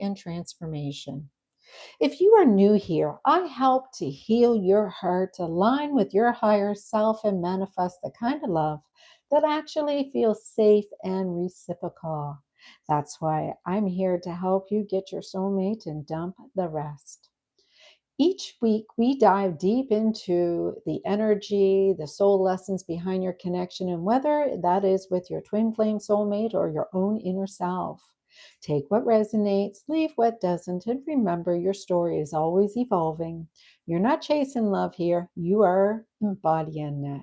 and transformation. If you are new here, I help to heal your heart, align with your higher self, and manifest the kind of love that actually feels safe and reciprocal. That's why I'm here to help you get your soulmate and dump the rest. Each week, we dive deep into the energy, the soul lessons behind your connection, and whether that is with your twin flame soulmate or your own inner self. Take what resonates, leave what doesn't, and remember your story is always evolving. You're not chasing love here, you are embodying it.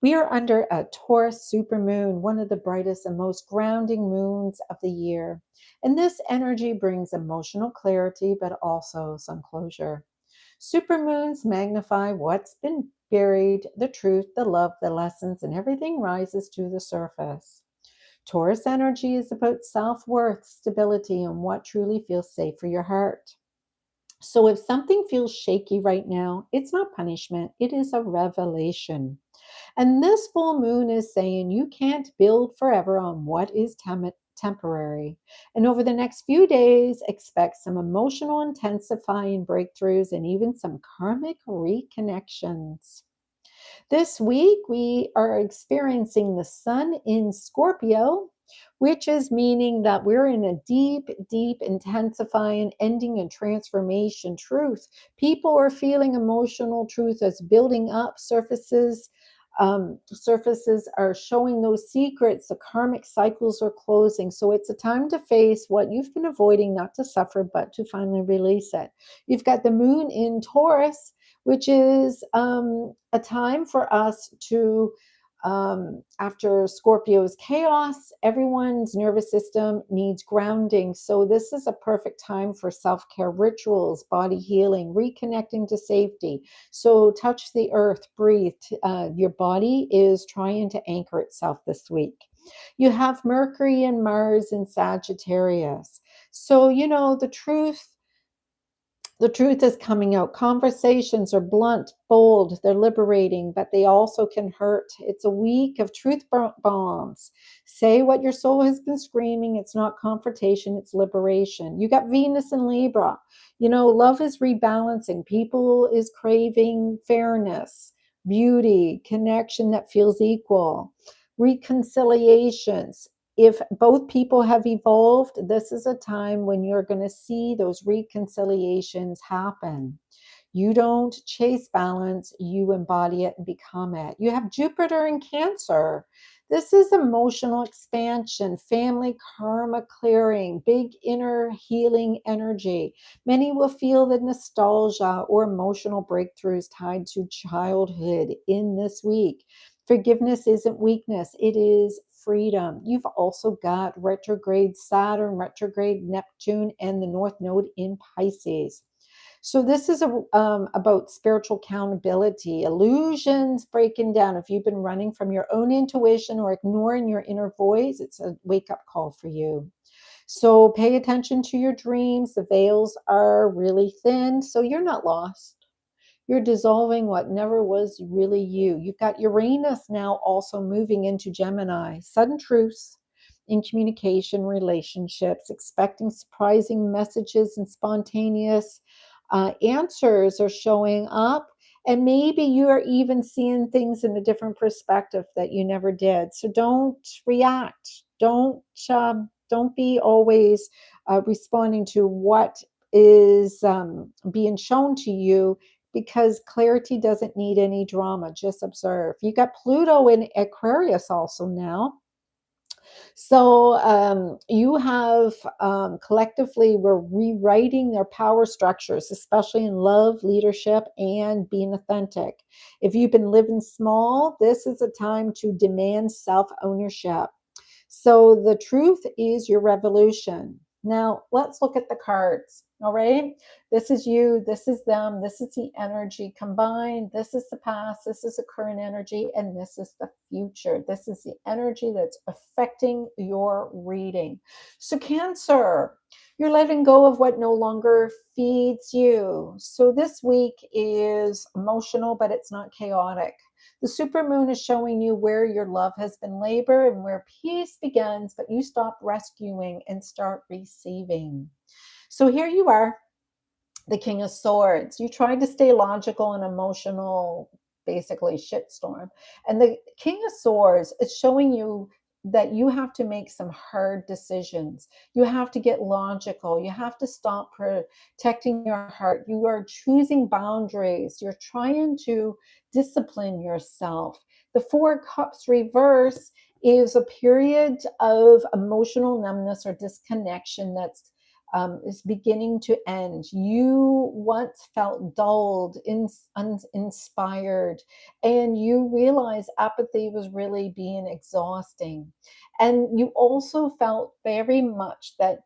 We are under a Taurus supermoon, one of the brightest and most grounding moons of the year. And this energy brings emotional clarity, but also some closure. Supermoons magnify what's been buried, the truth, the love, the lessons, and everything rises to the surface. Taurus energy is about self worth, stability, and what truly feels safe for your heart. So if something feels shaky right now, it's not punishment, it is a revelation. And this full moon is saying you can't build forever on what is temporary. And over the next few days, expect some emotional intensifying breakthroughs and even some karmic reconnections. This week, we are experiencing the sun in Scorpio, which is meaning that we're in a deep, deep, intensifying, ending, and transformation truth. People are feeling emotional truth as building up surfaces. Surfaces are showing those secrets. The karmic cycles are closing. So it's a time to face what you've been avoiding, not to suffer, but to finally release it. You've got the moon in Taurus, which is a time for us to, after Scorpio's chaos, everyone's nervous system needs grounding. So, this is a perfect time for self care rituals, body healing, reconnecting to safety. So, touch the earth, breathe. Your body is trying to anchor itself this week. You have Mercury and Mars in Sagittarius. So, the truth is coming out. Conversations are blunt, bold, they're liberating, but they also can hurt. It's a week of truth bombs. Say what your soul has been screaming. It's not confrontation, it's liberation. You got Venus and Libra. Love is rebalancing. People is craving fairness, beauty, connection that feels equal, reconciliations. If both people have evolved, this is a time when you're going to see those reconciliations happen. You don't chase balance, you embody it and become it. You have Jupiter in Cancer. This is emotional expansion, family karma clearing, big inner healing energy. Many will feel the nostalgia or emotional breakthroughs tied to childhood in this week. Forgiveness isn't weakness, it is freedom. You've also got retrograde Saturn, retrograde Neptune, and the North Node in Pisces. So this is about spiritual accountability, illusions breaking down. If you've been running from your own intuition or ignoring your inner voice, it's a wake-up call for you. So pay attention to your dreams. The veils are really thin, so you're not lost. You're dissolving what never was really you. You've got Uranus now also moving into Gemini. Sudden truths in communication, relationships, expecting surprising messages and spontaneous answers are showing up. And maybe you are even seeing things in a different perspective that you never did. So don't react. Don't be always responding to what is being shown to you, because clarity doesn't need any drama. Just observe. You got Pluto in Aquarius also now. So you have collectively, we're rewriting their power structures, especially in love, leadership, and being authentic. If you've been living small, this is a time to demand self ownership. So the truth is your revolution. Now, let's look at the cards. All right. This is you. This is them. This is the energy combined. This is the past. This is the current energy. And this is the future. This is the energy that's affecting your reading. So, Cancer, you're letting go of what no longer feeds you. So, this week is emotional, but it's not chaotic. The supermoon is showing you where your love has been labored and where peace begins, but you stop rescuing and start receiving. So here you are, the King of Swords. You tried to stay logical and emotional, basically shitstorm. And the King of Swords is showing you that you have to make some hard decisions. You have to get logical. You have to stop protecting your heart. You are choosing boundaries. You're trying to discipline yourself. The Four of Cups reverse is a period of emotional numbness or disconnection that's is beginning to end. You once felt dulled, uninspired, and you realize apathy was really being exhausting. And you also felt very much that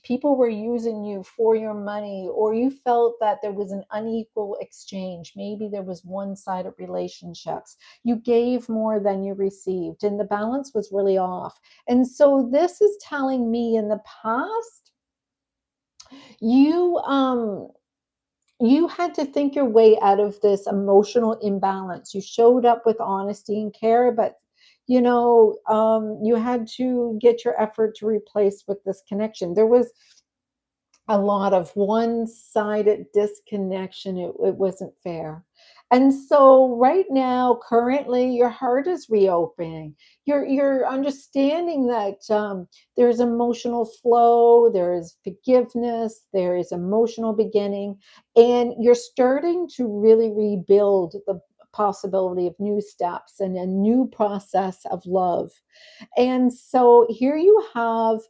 people were using you for your money, or you felt that there was an unequal exchange. Maybe there was one-sided relationships. You gave more than you received, and the balance was really off. And so this is telling me in the past, you you had to think your way out of this emotional imbalance. You showed up with honesty and care, but you had to get your effort to replace with this connection. There was a lot of one-sided disconnection. It wasn't fair. And so right now, currently, your heart is reopening. You're understanding that there's emotional flow, there is forgiveness, there is emotional beginning, and you're starting to really rebuild the possibility of new steps and a new process of love. And so here you have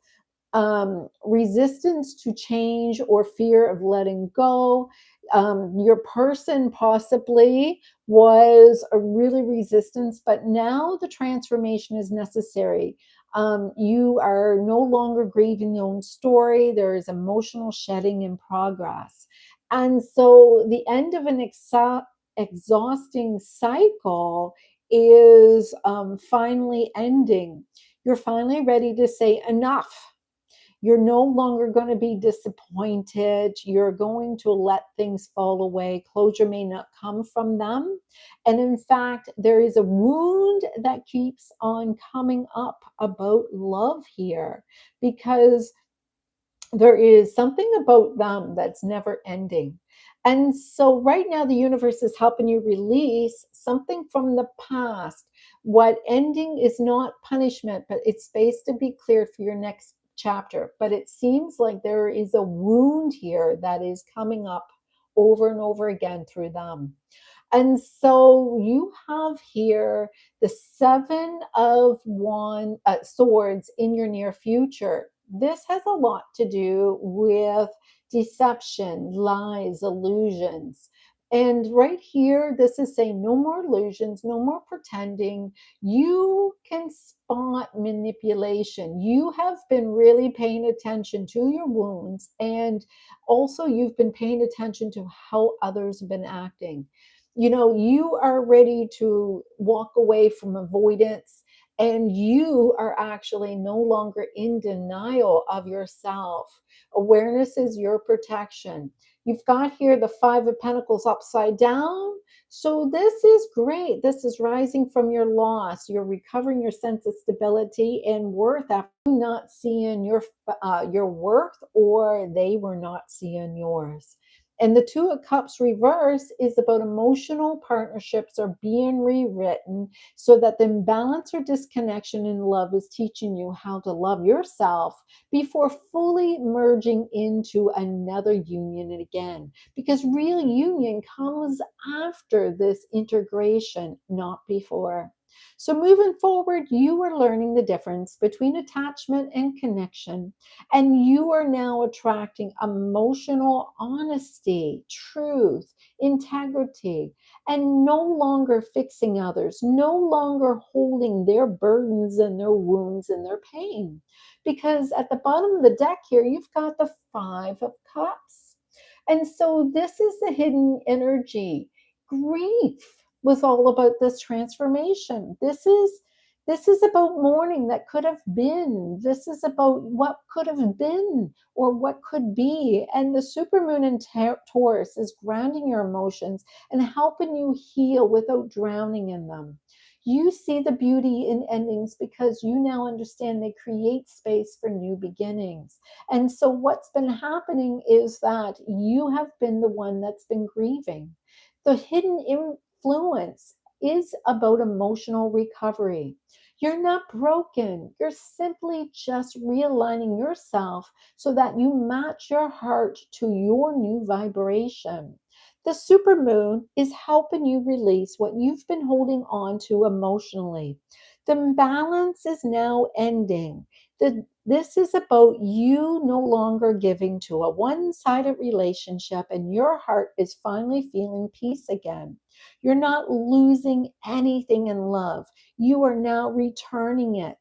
resistance to change or fear of letting go. Your person possibly was a really resistance, but now the transformation is necessary. You are no longer grieving your own story. There is emotional shedding in progress. And so the end of an exhausting cycle is finally ending. You're finally ready to say enough. You're no longer going to be disappointed. You're going to let things fall away. Closure may not come from them. And in fact, there is a wound that keeps on coming up about love here, because there is something about them that's never ending. And so, right now, the universe is helping you release something from the past. What ending is not punishment, but it's space to be cleared for your next chapter. But it seems like there is a wound here that is coming up over and over again through them. And so you have here the seven of swords in your near future. This has a lot to do with deception, lies, illusions. And right here, this is saying no more illusions, no more pretending. You can spot manipulation. You have been really paying attention to your wounds, and also you've been paying attention to how others have been acting. You are ready to walk away from avoidance, and you are actually no longer in denial of yourself. Awareness is your protection. You've got here the Five of Pentacles upside down. So this is great. This is rising from your loss. You're recovering your sense of stability and worth after not seeing your worth, or they were not seeing yours. And the Two of Cups reverse is about emotional partnerships are being rewritten, so that the imbalance or disconnection in love is teaching you how to love yourself before fully merging into another union again. Because real union comes after this integration, not before. So moving forward, you are learning the difference between attachment and connection, and you are now attracting emotional honesty, truth, integrity, and no longer fixing others, no longer holding their burdens and their wounds and their pain. Because at the bottom of the deck here, you've got the Five of Cups. And so this is the hidden energy. Grief was all about this transformation. This is about mourning that could have been. This is about what could have been or what could be. And the supermoon in Taurus is grounding your emotions and helping you heal without drowning in them. You see the beauty in endings because you now understand they create space for new beginnings. And so, what's been happening is that you have been the one that's been grieving. The hidden influence is about emotional recovery. You're not broken. You're simply just realigning yourself so that you match your heart to your new vibration. The supermoon is helping you release what you've been holding on to emotionally. The balance is now ending. This is about you no longer giving to a one sided relationship, and your heart is finally feeling peace again. You're not losing anything in love. You are now returning it.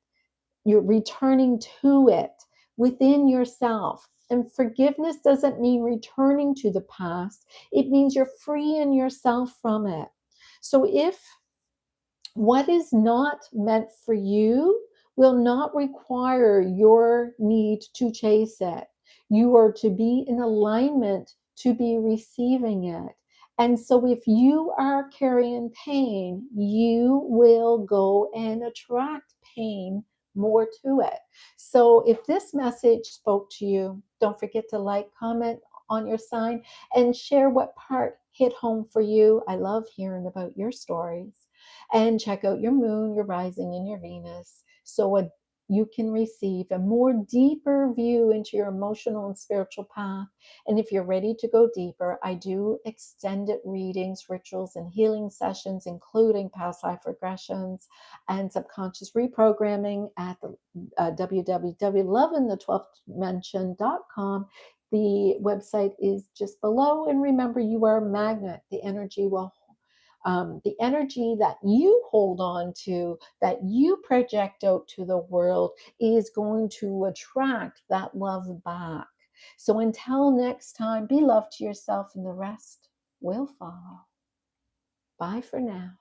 You're returning to it within yourself. And forgiveness doesn't mean returning to the past, it means you're freeing yourself from it. So if what is not meant for you will not require your need to chase it. You are to be in alignment to be receiving it. And so, if you are carrying pain, you will go and attract pain more to it. So, if this message spoke to you, don't forget to like, comment on your sign, and share what part hit home for you. I love hearing about your stories. And check out your moon, your rising, and your Venus you can receive a more deeper view into your emotional and spiritual path. And if you're ready to go deeper, I do extended readings, rituals, and healing sessions, including past life regressions and subconscious reprogramming at the www.loveinthe12thdimension.com. The website is just below. And remember, you are a magnet. The energy that you hold on to, that you project out to the world, is going to attract that love back. So until next time, be love to yourself, and the rest will follow. Bye for now.